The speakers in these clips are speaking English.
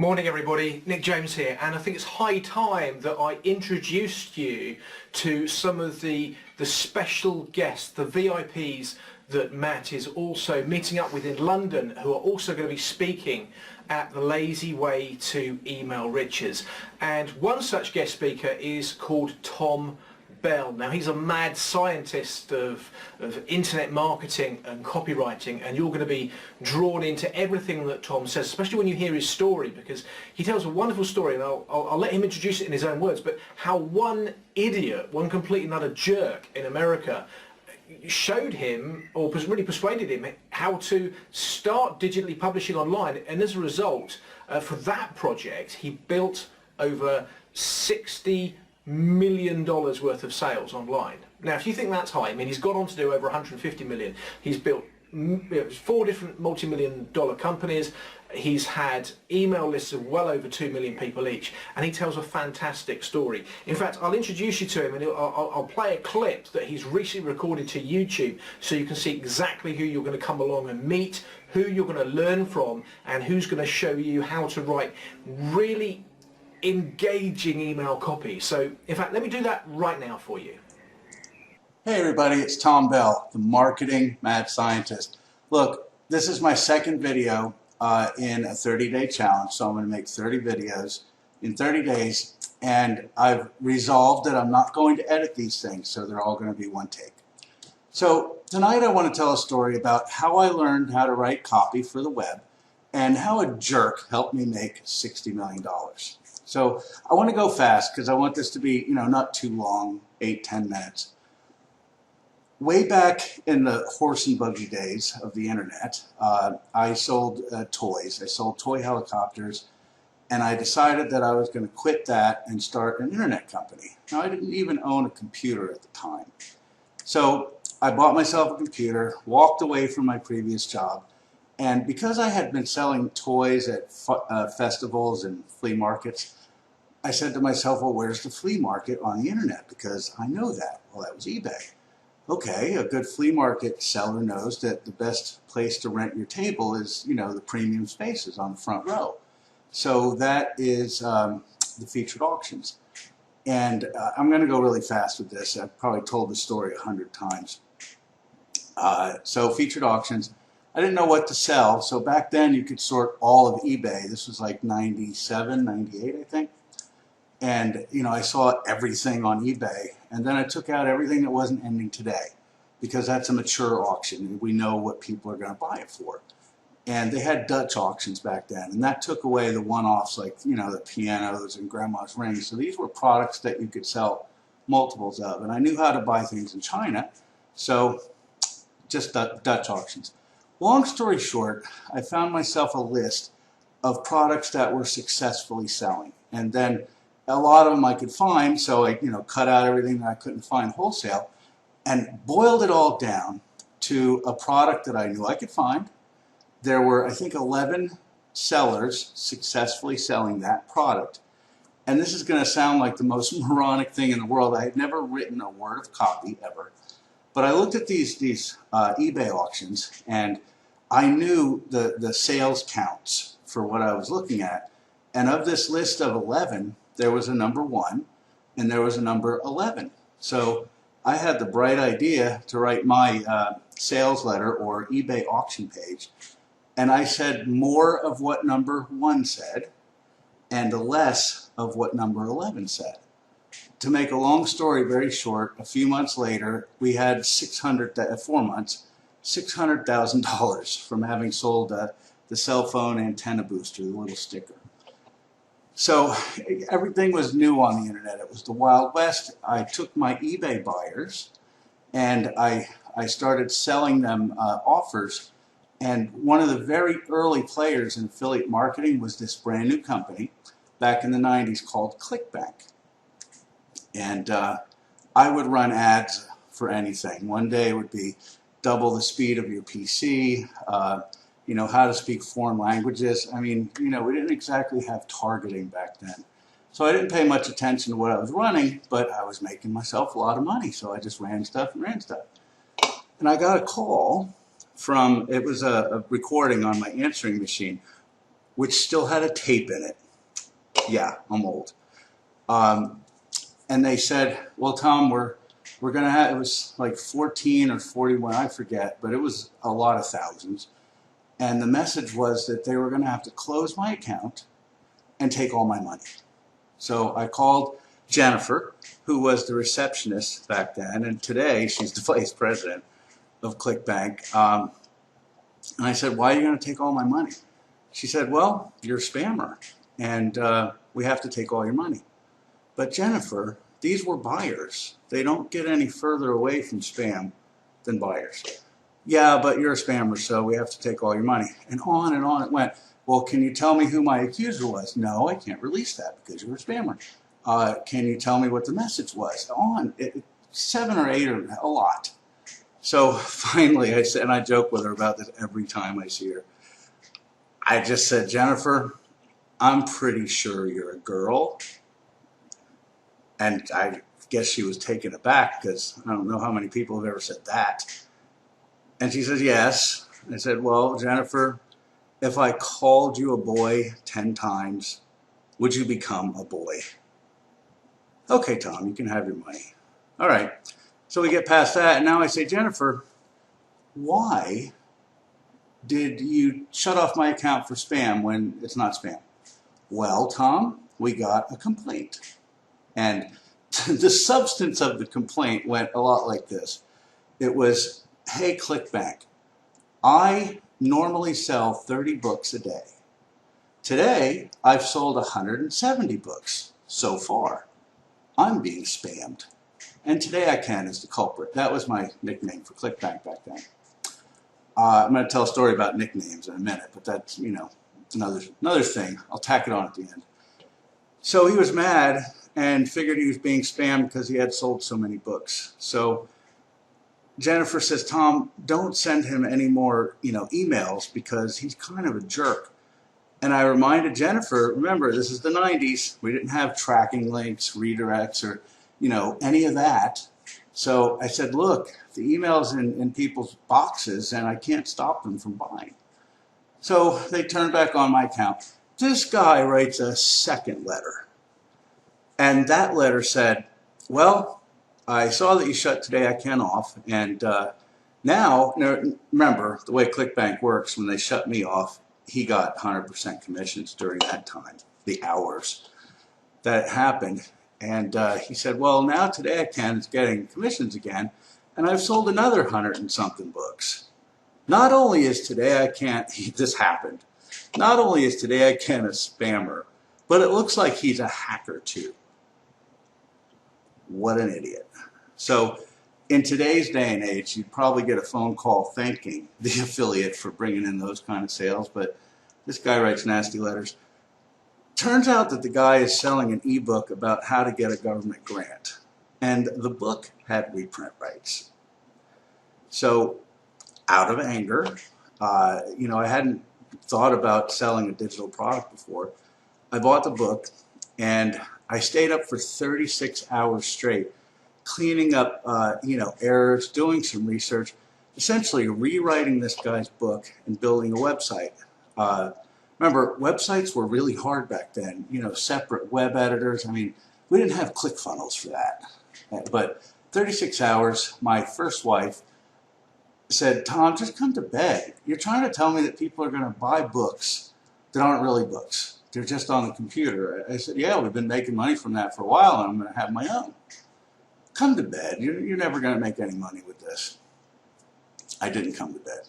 Morning everybody, Nick James here, and I think it's high time that I introduced you to some of the special guests, the VIPs that Matt is also meeting up with in London, who are also going to be speaking at the Lazy Way to Email Riches. And one such guest speaker is called Tom Bell. Now he's a mad scientist of internet marketing and copywriting, and you're going to be drawn into everything that Tom says, especially when you hear his story, because he tells a wonderful story, and I'll let him introduce it in his own words, but how one idiot, one complete and utter jerk in America showed him, or really persuaded him, how to start digitally publishing online, and as a result, for that project, he built over $60 million worth of sales online. Now, if you think that's high, I mean, he's gone on to do over 150 million. He's built 4 different multi-million-dollar companies. He's had email lists of well over 2 million people each, and he tells a fantastic story. In fact, I'll introduce you to him, and I'll play a clip that he's recently recorded to YouTube, so you can see exactly who you're going to come along and meet, who you're going to learn from, and who's going to show you how to write really engaging email copy. So in fact, let me do that right now for you. Hey everybody, it's Tom Bell, the marketing mad scientist. Look, this is my second video in a 30-day challenge, so I'm going to make 30 videos in 30 days, and I've resolved that I'm not going to edit these things, so they're all going to be one take. So tonight I want to tell a story about how I learned how to write copy for the web and how a jerk helped me make $60 million. So I want to go fast because I want this to be, not too long, 8-10 minutes. Way back in the horse and buggy days of the internet, I sold toys. I sold toy helicopters, and I decided that I was going to quit that and start an internet company. Now, I didn't even own a computer at the time. So I bought myself a computer, walked away from my previous job, and because I had been selling toys at festivals and flea markets, I said to myself, well, where's the flea market on the internet? Because I know that. Well, that was eBay. Okay, a good flea market seller knows that the best place to rent your table is, the premium spaces on the front row. So that is the featured auctions. And I'm going to go really fast with this. I've probably told the story 100 times. So featured auctions. I didn't know what to sell. So back then you could sort all of eBay. This was like 97, 98, I think. And, I saw everything on eBay, and then I took out everything that wasn't ending today, because that's a mature auction. We know what people are going to buy it for. And they had Dutch auctions back then, and that took away the one-offs like, the pianos and grandma's rings. So these were products that you could sell multiples of. And I knew how to buy things in China, so just Dutch auctions. Long story short, I found myself a list of products that were successfully selling. And then a lot of them I could find, so I cut out everything that I couldn't find wholesale and boiled it all down to a product that I knew I could find. There were, I think, 11 sellers successfully selling that product. And this is going to sound like the most moronic thing in the world. I had never written a word of copy ever. But I looked at these eBay auctions, and I knew the sales counts for what I was looking at. And of this list of 11, there was a number 1, and there was a number 11. So I had the bright idea to write my sales letter or eBay auction page, and I said more of what number 1 said and less of what number 11 said. To make a long story very short, a few months later, we had 4 months, $600,000 from having sold the cell phone antenna booster, the little sticker. So everything was new on the internet. It was the Wild West. I took my eBay buyers and I started selling them offers. And one of the very early players in affiliate marketing was this brand new company back in the 90s called ClickBank. And I would run ads for anything. One day it would be double the speed of your PC, how to speak foreign languages. I mean, we didn't exactly have targeting back then. So I didn't pay much attention to what I was running, but I was making myself a lot of money. So I just ran stuff and ran stuff. And I got a call from, it was a recording on my answering machine. which still had a tape in it. Yeah, I'm old. And they said, well, Tom, we're going to have, it was like 14 or 41, I forget, but it was a lot of thousands. And the message was that they were going to have to close my account and take all my money. So I called Jennifer, who was the receptionist back then, and today she's the vice president of ClickBank. And I said, why are you going to take all my money? She said, well, you're a spammer, and we have to take all your money. But Jennifer, these were buyers. They don't get any further away from spam than buyers. Yeah, but you're a spammer, so we have to take all your money. And on it went. Well, can you tell me who my accuser was? No, I can't release that because you're a spammer. Can you tell me what the message was? 7 or 8 or a lot. So finally, I said, and I joke with her about this every time I see her. I just said, Jennifer, I'm pretty sure you're a girl. And I guess she was taken aback because I don't know how many people have ever said that. And she says, yes. I said, well, Jennifer, if I called you a boy 10 times, would you become a boy? Okay, Tom, you can have your money. All right. So we get past that, and now I say, Jennifer, why did you shut off my account for spam when it's not spam? Well, Tom, we got a complaint. And the substance of the complaint went a lot like this. It was, hey, ClickBank, I normally sell 30 books a day. Today, I've sold 170 books so far. I'm being spammed. And Today I Can is the culprit. That was my nickname for ClickBank back then. I'm going to tell a story about nicknames in a minute, but that's, another thing. I'll tack it on at the end. So he was mad and figured he was being spammed because he had sold so many books. So Jennifer says, Tom, don't send him any more, emails because he's kind of a jerk. And I reminded Jennifer, remember, this is the 90s. We didn't have tracking links, redirects, or, any of that. So I said, look, the email's in people's boxes and I can't stop them from buying. So they turned back on my account. This guy writes a second letter. And that letter said, well, I saw that you shut Today I Can off, and now, remember, the way ClickBank works, when they shut me off, he got 100% commissions during that time, the hours that it happened. And he said, well, now Today I Can is getting commissions again, and I've sold another 100 and something books. Not only is Today I Can, this happened, not only is Today I Can a spammer, but it looks like he's a hacker too. What an idiot. So in today's day and age, you'd probably get a phone call thanking the affiliate for bringing in those kind of sales, but this guy writes nasty letters. Turns out that the guy is selling an ebook about how to get a government grant, and the book had reprint rights. So out of anger, I hadn't thought about selling a digital product before. I bought the book, and I stayed up for 36 hours straight, cleaning up, errors, doing some research, essentially rewriting this guy's book and building a website. Remember, websites were really hard back then, separate web editors. I mean, we didn't have ClickFunnels for that. But 36 hours, my first wife said, Tom, just come to bed. You're trying to tell me that people are going to buy books that aren't really books. They're just on the computer. I said, yeah, we've been making money from that for a while, and I'm going to have my own. Come to bed. You're never going to make any money with this. I didn't come to bed.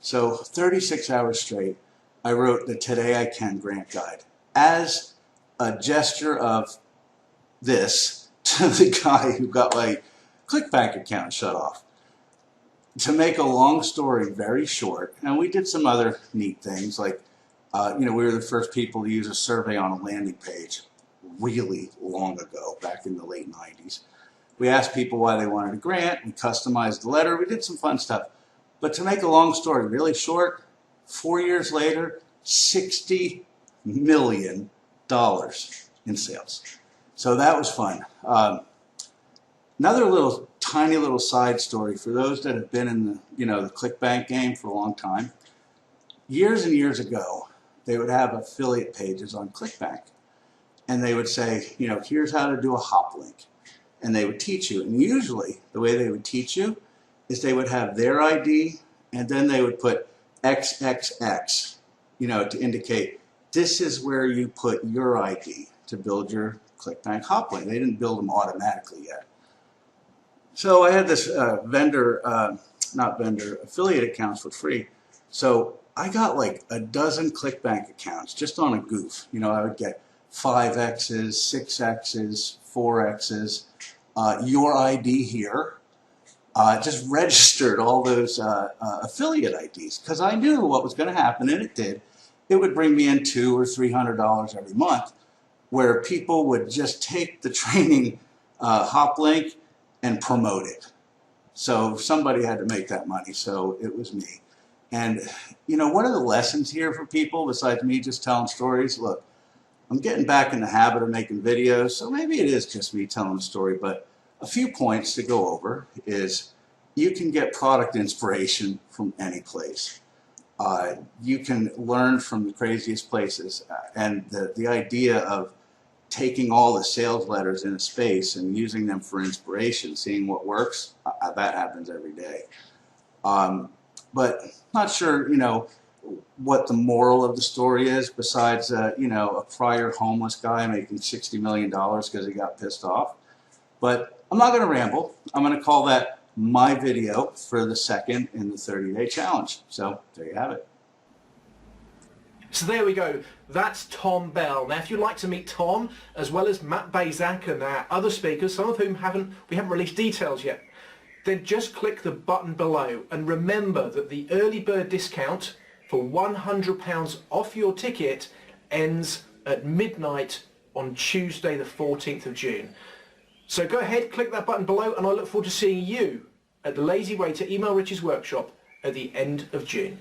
So 36 hours straight, I wrote the Today I Can grant guide as a gesture of this to the guy who got my ClickBank account shut off. To make a long story very short, and we did some other neat things like, we were the first people to use a survey on a landing page really long ago, back in the late 90s. We asked people why they wanted a grant. We customized the letter. We did some fun stuff. But to make a long story really short, 4 years later, $60 million in sales. So that was fun. Another tiny little side story for those that have been in the ClickBank game for a long time. Years and years ago, they would have affiliate pages on ClickBank. And they would say, you know, here's how to do a hop link. And they would teach you. And usually the way they would teach you is they would have their ID and then they would put XXX, you know, to indicate this is where you put your ID to build your ClickBank hop link. They didn't build them automatically yet. So I had this affiliate accounts for free. So I got like a dozen ClickBank accounts just on a goof. You know, I would get 5X's, 6X's, 4X's, your ID here. Just registered all those affiliate IDs because I knew what was going to happen, and it did. It would bring me in $200 or $300 every month, where people would just take the training hop link and promote it. So somebody had to make that money, so it was me. And you know, one of the lessons here for people, besides me just telling stories, look, I'm getting back in the habit of making videos, so maybe it is just me telling a story, but a few points to go over is you can get product inspiration from any place. You can learn from the craziest places, and the idea of taking all the sales letters in a space and using them for inspiration, seeing what works, that happens every day. But not sure, you know, what the moral of the story is besides, you know, a prior homeless guy making $60 million because he got pissed off. But I'm not going to ramble. I'm going to call that my video for the second in the 30-day challenge. So there you have it. So there we go. That's Tom Bell. Now, if you'd like to meet Tom, as well as Matt Bazak and our other speakers, some of whom we haven't released details yet, then just click the button below. And remember that the early bird discount for £100 off your ticket ends at midnight on Tuesday, the 14th of June. So go ahead, click that button below, and I look forward to seeing you at the Lazy Way to Email Rich's workshop at the end of June.